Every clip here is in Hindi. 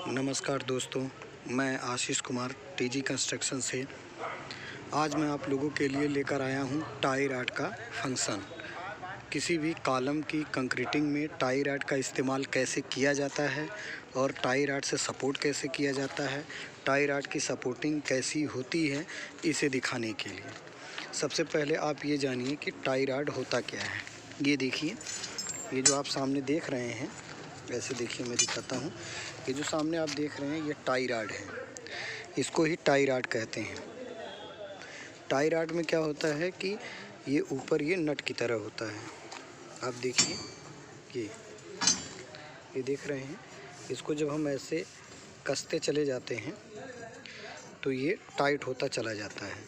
नमस्कार दोस्तों, मैं आशीष कुमार टीजी कंस्ट्रक्शन से। आज मैं आप लोगों के लिए लेकर आया हूं टाई रॉड का फंक्शन। किसी भी कॉलम की कंक्रीटिंग में टाई रॉड का इस्तेमाल कैसे किया जाता है और टाई रॉड से सपोर्ट कैसे किया जाता है, टाई रॉड की सपोर्टिंग कैसी होती है, इसे दिखाने के लिए सबसे पहले आप ये जानिए कि टाई रॉड होता क्या है। ये देखिए, ये जो आप सामने देख रहे हैं, ऐसे देखिए मैं दिखाता हूँ। ये जो सामने आप देख रहे हैं ये टाई रॉड है, इसको ही टाई रॉड कहते हैं। टाई रॉड में क्या होता है कि ये ऊपर ये नट की तरह होता है। आप देखिए, ये देख रहे हैं, इसको जब हम ऐसे कसते चले जाते हैं तो ये टाइट होता चला जाता है।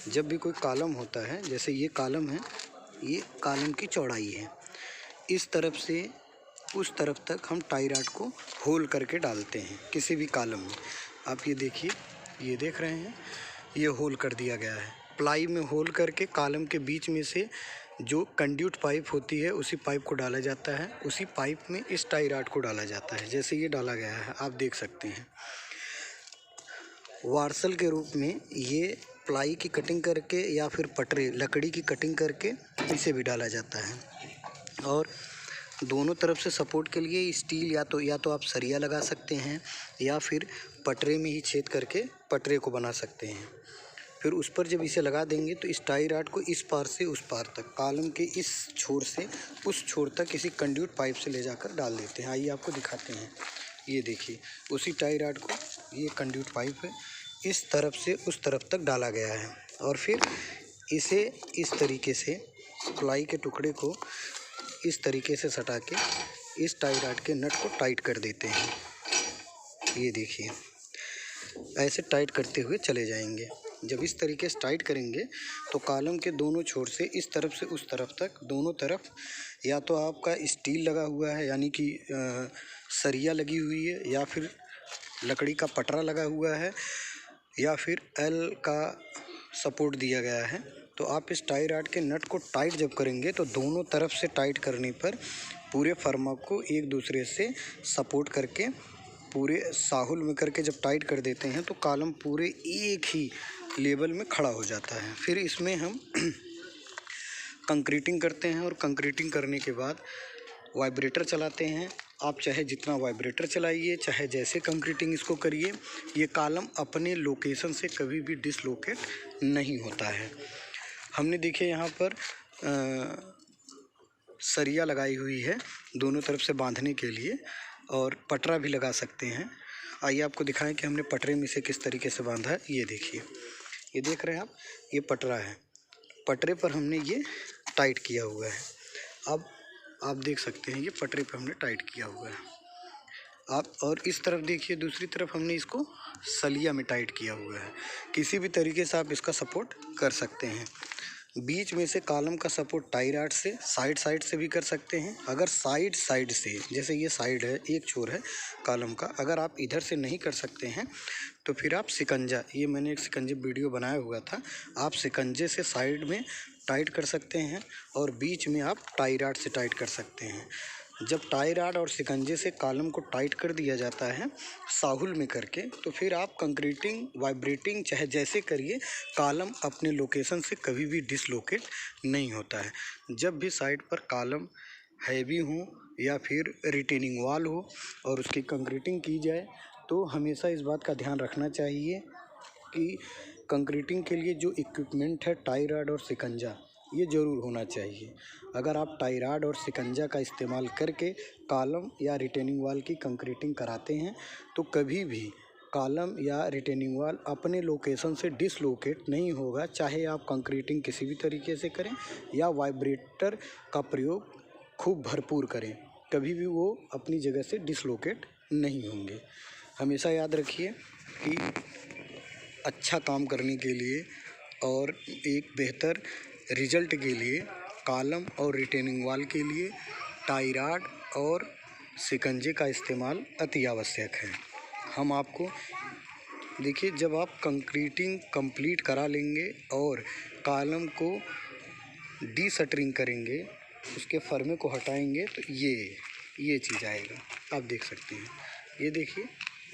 जब भी कोई कॉलम होता है, जैसे ये कॉलम है, ये कॉलम की चौड़ाई है, इस तरफ से उस तरफ तक हम टाई रॉड को होल करके डालते हैं किसी भी कॉलम में। आप ये देखिए, ये देख रहे हैं, ये होल कर दिया गया है। प्लाई में होल करके कॉलम के बीच में से जो कंड्यूट पाइप होती है उसी पाइप को डाला जाता है, उसी पाइप में इस टाई रॉड को डाला जाता है। जैसे ये डाला गया है, आप देख सकते हैं। वार्सल के रूप में ये प्लाई की कटिंग करके या फिर पटरे लकड़ी की कटिंग करके इसे भी डाला जाता है। और दोनों तरफ से सपोर्ट के लिए स्टील या तो आप सरिया लगा सकते हैं या फिर पटरे में ही छेद करके पटरे को बना सकते हैं। फिर उस पर जब इसे लगा देंगे तो इस टाई रॉड को इस पार से उस पार तक, कॉलम के इस छोर से उस छोर तक किसी कंड्यूट पाइप से ले जाकर डाल देते हैं। आइए आपको दिखाते हैं। ये देखिए, उसी टाई रॉड को, ये कंड्यूट पाइप है, इस तरफ से उस तरफ तक डाला गया है। और फिर इसे इस तरीके से प्लाई के टुकड़े को इस तरीके से सटा के इस टाई रॉड के नट को टाइट कर देते हैं। ये देखिए, ऐसे टाइट करते हुए चले जाएंगे। जब इस तरीके से टाइट करेंगे तो कॉलम के दोनों छोर से इस तरफ से उस तरफ तक, दोनों तरफ या तो आपका स्टील लगा हुआ है, यानी कि सरिया लगी हुई है, या फिर लकड़ी का पटरा लगा हुआ है, या फिर एल का सपोर्ट दिया गया है। तो आप इस टाई रॉड के नट को टाइट जब करेंगे तो दोनों तरफ से टाइट करने पर पूरे फर्मा को एक दूसरे से सपोर्ट करके पूरे साहुल में करके जब टाइट कर देते हैं तो कॉलम पूरे एक ही लेवल में खड़ा हो जाता है। फिर इसमें हम कंक्रीटिंग करते हैं और कंक्रीटिंग करने के बाद वाइब्रेटर चलाते हैं। आप चाहे जितना वाइब्रेटर चलाइए, चाहे जैसे कंक्रीटिंग इसको करिए, ये कॉलम अपने लोकेशन से कभी भी डिसलोकेट नहीं होता है। हमने देखिए यहाँ पर सरिया लगाई हुई है दोनों तरफ से बांधने के लिए, और पटरा भी लगा सकते हैं। आइए आपको दिखाएं कि हमने पटरे में से किस तरीके से बांधा है। ये देखिए, ये देख रहे हैं आप, ये पटरा है, पटरे पर हमने ये टाइट किया हुआ है। अब आप देख सकते हैं, ये पटरे पर हमने टाइट किया हुआ है। आप और इस तरफ देखिए, दूसरी तरफ हमने इसको सलिया में टाइट किया हुआ है। किसी भी तरीके से आप इसका सपोर्ट कर सकते हैं। बीच में से कॉलम का सपोर्ट टाई रॉड से, साइड से भी कर सकते हैं। अगर साइड से, जैसे ये साइड है, एक छोर है कॉलम का, अगर आप इधर से नहीं कर सकते हैं तो फिर आप शिकंजा, ये मैंने एक शिकंजे वीडियो बनाया हुआ था, आप शिकंजे से साइड में टाइट कर सकते हैं और बीच में आप टाई रॉड से टाइट कर सकते हैं। जब टाई रॉड और शिकंजे से कॉलम को टाइट कर दिया जाता है साहुल में करके, तो फिर आप कंक्रीटिंग, वाइब्रेटिंग चाहे जैसे करिए, कॉलम अपने लोकेशन से कभी भी डिसलोकेट नहीं होता है। जब भी साइड पर कॉलम हैवी हो या फिर रिटेनिंग वॉल हो और उसकी कंक्रीटिंग की जाए, तो हमेशा इस बात का ध्यान रखना चाहिए कि कंक्रीटिंग के लिए जो इक्विपमेंट है, टाई रॉड और शिकंजा, ये ज़रूर होना चाहिए। अगर आप टाई रॉड और शिकंजा का इस्तेमाल करके कॉलम या रिटेनिंग वॉल की कंक्रीटिंग कराते हैं तो कभी भी कॉलम या रिटेनिंग वॉल अपने लोकेशन से डिसलोकेट नहीं होगा। चाहे आप कंक्रीटिंग किसी भी तरीके से करें या वाइब्रेटर का प्रयोग खूब भरपूर करें, कभी भी वो अपनी जगह से डिसलोकेट नहीं होंगे। हमेशा याद रखिए कि अच्छा काम करने के लिए और एक बेहतर रिजल्ट के लिए कॉलम और रिटेनिंग वॉल के लिए टाई रॉड और शिकंजे का इस्तेमाल अति आवश्यक है। हम आपको देखिए, जब आप कंक्रीटिंग कंप्लीट करा लेंगे और कॉलम को डीशटरिंग करेंगे, उसके फर्मे को हटाएंगे, तो ये चीज़ आएगा। आप देख सकते हैं, ये देखिए,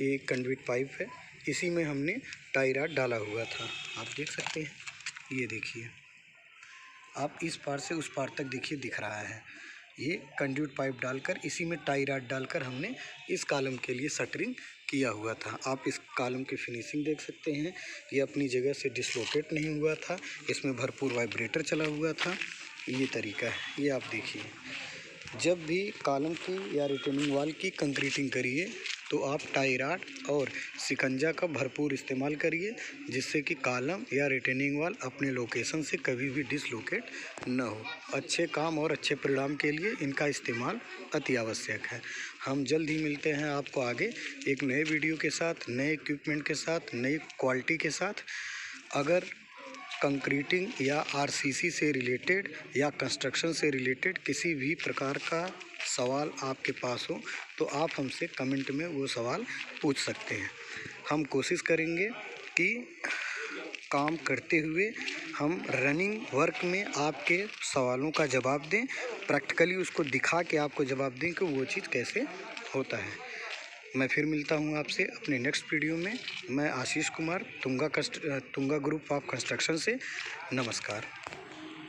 एक कंडुइट पाइप है, इसी में हमने टाई रॉड डाला हुआ था। आप देख सकते हैं, ये देखिए, आप इस पार से उस पार तक देखिए दिख रहा है। ये कंडुइट पाइप डालकर इसी में टाई रॉड डालकर हमने इस कॉलम के लिए शटरिंग किया हुआ था। आप इस कॉलम की फिनिशिंग देख सकते हैं, ये अपनी जगह से डिसलोकेट नहीं हुआ था, इसमें भरपूर वाइब्रेटर चला हुआ था। ये तरीका है, ये आप देखिए। जब भी कॉलम की या रिटेनिंग वॉल की कंक्रीटिंग करिए तो आप टाई रॉड और शिकंजा का भरपूर इस्तेमाल करिए, जिससे कि कॉलम या रिटेनिंग वॉल अपने लोकेशन से कभी भी डिसलोकेट न हो। अच्छे काम और अच्छे परिणाम के लिए इनका इस्तेमाल अति आवश्यक है। हम जल्द ही मिलते हैं आपको आगे एक नए वीडियो के साथ, नए इक्विपमेंट के साथ, नई क्वालिटी के साथ। अगर कंक्रीटिंग या आरसीसी से रिलेटेड या कंस्ट्रक्शन से रिलेटेड किसी भी प्रकार का सवाल आपके पास हो तो आप हमसे कमेंट में वो सवाल पूछ सकते हैं। हम कोशिश करेंगे कि काम करते हुए हम रनिंग वर्क में आपके सवालों का जवाब दें, प्रैक्टिकली उसको दिखा के आपको जवाब दें कि वो चीज़ कैसे होता है। मैं फिर मिलता हूँ आपसे अपने नेक्स्ट वीडियो में। मैं Ashish Kumar, Tunga group of construction से। नमस्कार।